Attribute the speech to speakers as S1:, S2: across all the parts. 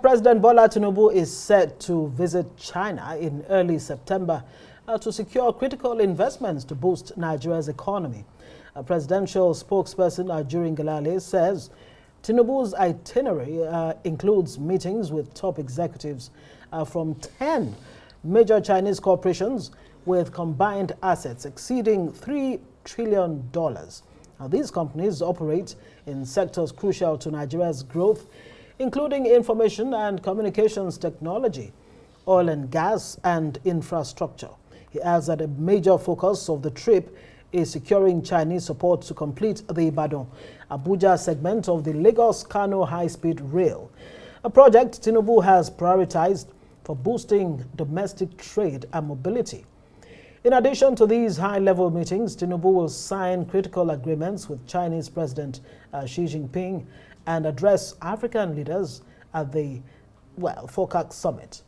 S1: President Bola Tinubu is set to visit China in early September to secure critical investments to boost Nigeria's economy. A presidential spokesperson, Ajurin Galale, says Tinubu's itinerary includes meetings with top executives from 10 major Chinese corporations with combined assets exceeding $3 trillion. Now, these companies operate in sectors crucial to Nigeria's growth, including information and communications technology, oil and gas, and infrastructure. He adds that a major focus of the trip is securing Chinese support to complete the Ibadan-Abuja segment of the Lagos-Kano high-speed rail, a project Tinubu has prioritized for boosting domestic trade and mobility. In addition to these high-level meetings, Tinubu will sign critical agreements with Chinese President Xi Jinping and address African leaders at the, FOCAC summit.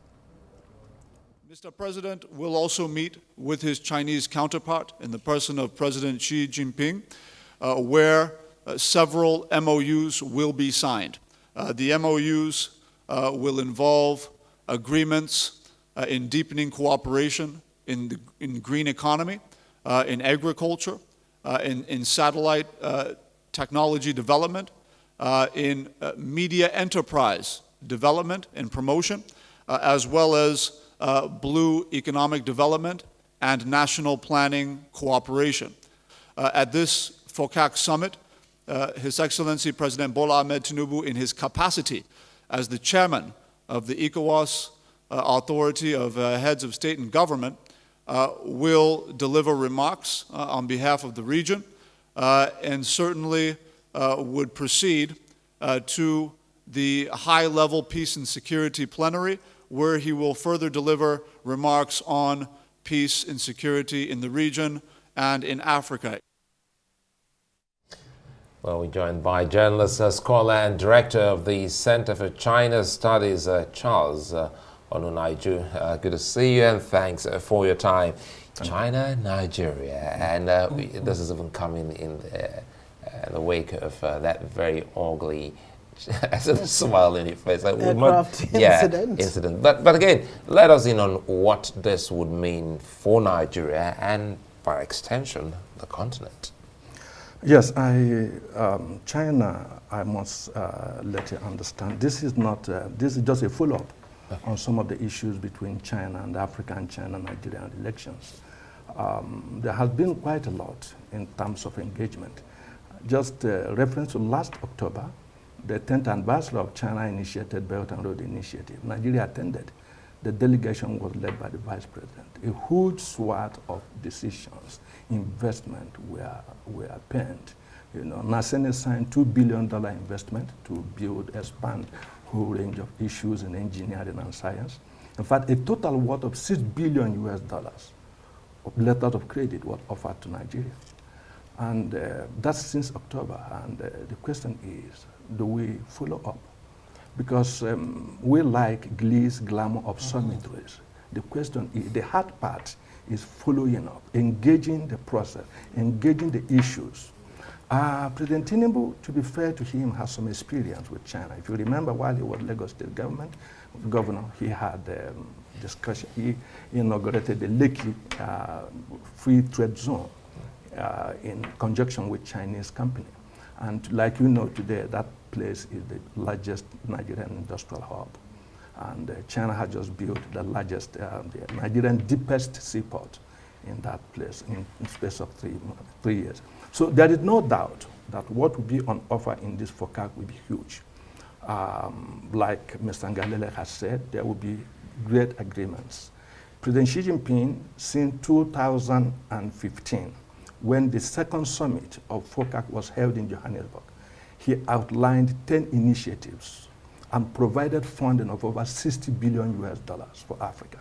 S2: Mr. President will also meet with his Chinese counterpart in the person of President Xi Jinping, where several MOUs will be signed. The MOUs will involve agreements in deepening cooperation in green economy, in agriculture, in satellite technology development, in media enterprise development and promotion, as well as blue economic development and national planning cooperation. At this FOCAC summit, His Excellency President Bola Ahmed Tinubu, in his capacity as the chairman of the ECOWAS Authority of Heads of State and Government, will deliver remarks on behalf of the region and certainly would proceed to the high-level peace and security plenary, where he will further deliver remarks on peace and security in the region and in Africa.
S3: Well, we're joined by journalist, scholar, and director of the Center for China Studies, Charles Onunaiju. Good to see you, and thanks for your time. China, Nigeria, and this is even coming in the wake of that very ugly smile in your face.
S1: Aircraft
S3: incident. But again, let us in on what this would mean for Nigeria and, by extension, the continent.
S4: Yes, China, I must let you understand, this is not, this is just a follow-up on some of the issues between China and Africa and China-Nigeria elections. There has been quite a lot in terms of engagement. Just reference to last October, the 10th anniversary of China-initiated Belt and Road Initiative. Nigeria attended. The delegation was led by the Vice President. A huge swath of decisions, investment were penned. You know, Nasene signed $2 billion investment to build, expand a whole range of issues in engineering and science. In fact, a total worth of $6 billion of letters of credit was offered to Nigeria. And that's since October. And the question is, do we follow up? Because we like gliss, glamour of summitries. The question is, the hard part is following up, engaging the process, engaging the issues. President Tinubu, to be fair to him, has some experience with China. If you remember, while he was Lagos State governor, he had discussion. He inaugurated the Lekki Free Trade Zone in conjunction with Chinese company. And like you know today, that place is the largest Nigerian industrial hub. And China has just built the largest, the Nigerian deepest seaport in that place in space of 3 years. So there is no doubt that what will be on offer in this FOCAC will be huge. Like Mr. Ngalale has said, there will be great agreements. President Xi Jinping, since 2015, when the second summit of FOCAC was held in Johannesburg, he outlined 10 initiatives and provided funding of over $60 billion for Africa.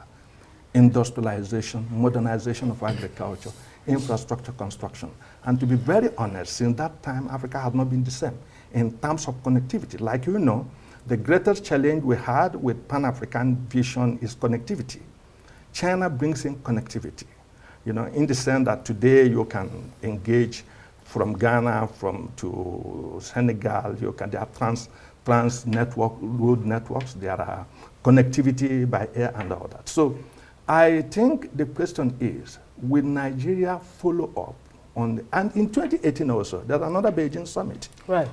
S4: Industrialization, modernization of agriculture, infrastructure construction. And to be very honest, since that time, Africa has not been the same in terms of connectivity. Like you know, the greatest challenge we had with Pan-African vision is connectivity. China brings in connectivity, you know, in the sense that today you can engage from Ghana, to Senegal. There are trans network, road networks. There are connectivity by air and all that. So I think the question is, will Nigeria follow up on and in 2018 also, there's another Beijing summit.
S1: Right.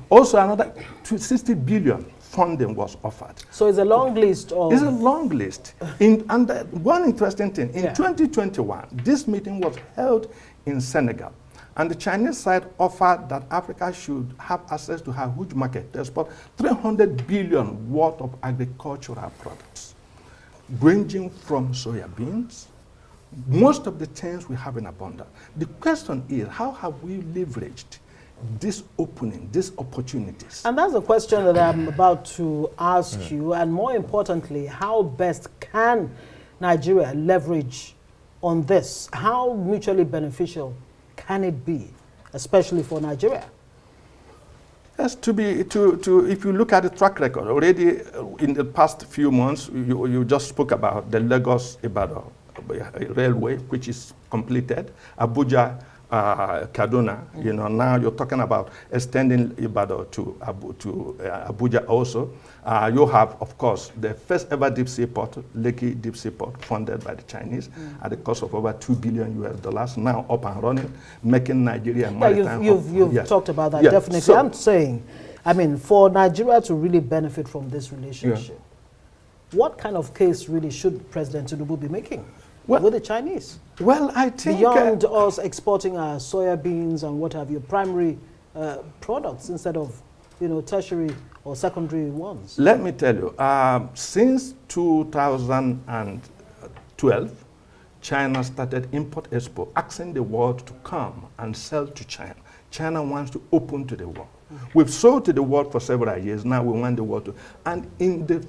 S4: Also another 60 billion funding was offered.
S1: So it's a long list of...
S4: It's a long list. One interesting thing, in 2021, this meeting was held in Senegal. And the Chinese side offered that Africa should have access to a huge market. They export 300 billion worth of agricultural products, ranging from soya beans, most of the things we have in abundance. The question is, how have we leveraged this opening, these opportunities?
S1: And that's the question that I'm about to ask you. And more importantly, how best can Nigeria leverage on this? How mutually beneficial can it be, especially for Nigeria?
S4: Yes, if you look at the track record, already in the past few months, you just spoke about the Lagos-Ibadan railway, which is completed, Abuja, Kaduna. Now you're talking about extending Ibadan to Abuja also. You have, of course, the first ever deep sea port, Lekki deep sea port, funded by the Chinese at the cost of over $2 billion, now up and running, making Nigeria a maritime hub.
S1: You've talked about that, definitely. So, I'm saying, for Nigeria to really benefit from this relationship, what kind of case really should President Tinubu be making with the Chinese?
S4: Well, I think...
S1: Beyond us exporting our soya beans and what have you, primary products instead of, tertiary or secondary ones.
S4: Let me tell you, since 2012, China started import-export, asking the world to come and sell to China. China wants to open to the world. We've sold to the world for several years. Now we want the world to... And in the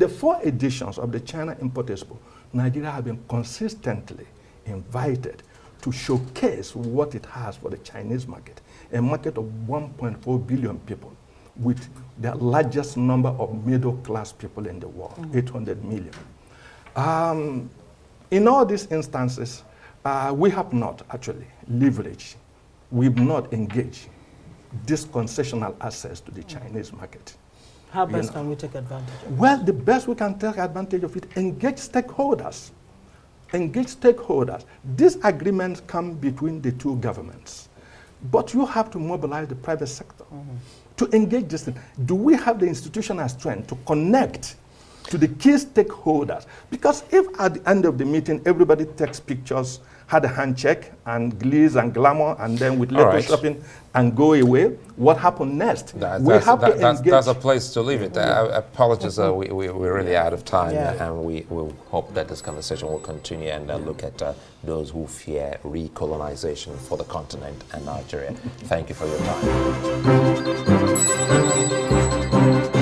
S4: 4 editions of the China Import-Expo, Nigeria has been consistently invited to showcase what it has for the Chinese market, a market of 1.4 billion people with the largest number of middle-class people in the world, 800 million. In all these instances, we have not actually leveraged, we've not engaged this concessional access to the Chinese market.
S1: How best can we take advantage of it?
S4: Well, the best we can take advantage of it, engage stakeholders. Engage stakeholders. These agreements come between the 2 governments. But you have to mobilize the private sector to engage this thing. Do we have the institutional strength to connect to the key stakeholders? Because if at the end of the meeting, everybody takes pictures, had a handshake and glitz and glamour, and then with little shopping and go away, what happened next?
S3: That's a place to leave it. Apologies, we're really out of time, and we will hope that this conversation will continue and look at those who fear recolonization for the continent and Nigeria. Thank you for your time.